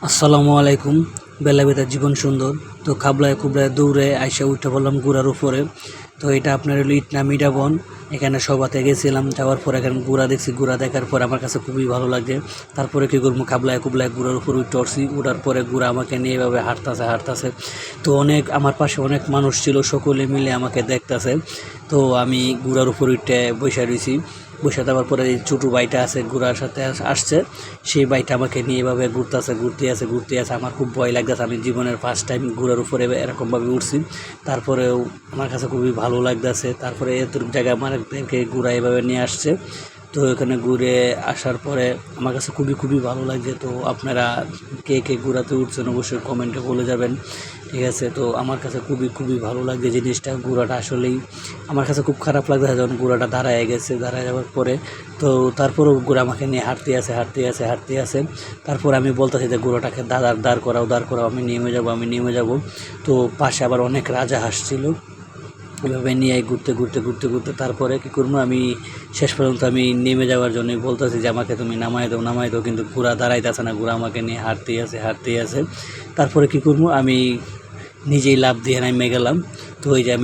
আসসালামু আলাইকুম। বেলা বেতার জীবন সুন্দর। তো খাবলায় খুবলায় দৌড়ে আইসা উঠে পড়লাম গুড়ার উপরে। তো এটা আপনার হলো ইটনা মিঠাবন। এখানে সবাতে গেছিলাম, যাওয়ার পর এখানে গুড়া দেখছি। গুড়া দেখার পর আমার কাছে খুবই ভালো লাগছে। তারপরে কী করবো, খাবলায় খুবলায় গুড়ার উপর উঠে উঠছি। উঠার পরে গুড়া আমাকে নিয়ে এভাবে হাঁটতাছে। তো আমার পাশে অনেক মানুষ ছিল, সকলে মিলে আমাকে দেখতাছে। তো আমি গুড়ার উপর উঠে বসে রয়েছি। বসে যাওয়ার পরে এই ছোটো ভাইটা আছে, ঘোড়ার সাথে আসছে। সেই ভাইটা আমাকে নিয়ে এভাবে ঘুরতে আছে। আমার খুব ভয় লাগতেছে, আমি জীবনের ফার্স্ট টাইম ঘোড়ার উপরে এরকমভাবে উঠছি। তারপরেও আমার কাছে খুবই ভালো লাগতেছে। তারপরে এতটুকু জায়গায় আমাদেরকে ঘোড়া এভাবে নিয়ে আসছে। তো এখানে ঘুরে আসার পরে আমার কাছে খুবই ভালো লাগছে। তো আপনারা কে কে ঘোড়াতে উঠছেন অবশ্যই কমেন্টে বলে যাবেন, ঠিক আছে। তো আমার কাছে খুবই ভালো লাগছে জিনিসটা। ঘোড়াটা আসলেই আমার কাছে খুব খারাপ লাগছে যখন ঘোড়াটা দাঁড়ায় গেছে। দাঁড়ায় যাওয়ার পরে তো তারপরেও ঘোড়া আমাকে নিয়ে হাঁটতে আছে। তারপর আমি বলতেছি যে ঘোড়াটাকে দাঁড় করাও, আমি নেমে যাবো। তো পাশে আবার অনেক রাজা হাসছিল। এভাবে নিয়ে ঘুরতে তারপরে কী করবো, আমি শেষ পর্যন্ত আমি নেমে যাওয়ার জন্য বলতেছি যে আমাকে তুমি নামাই দাও। কিন্তু ঘোড়া দাঁড়াইতেছে না, ঘোড়া আমাকে নিয়ে হাঁটতেই আছে। তারপরে কী করবো, আমি নিজেই লাফ দিয়ে নেমে গেলাম। তো ওই যে আমি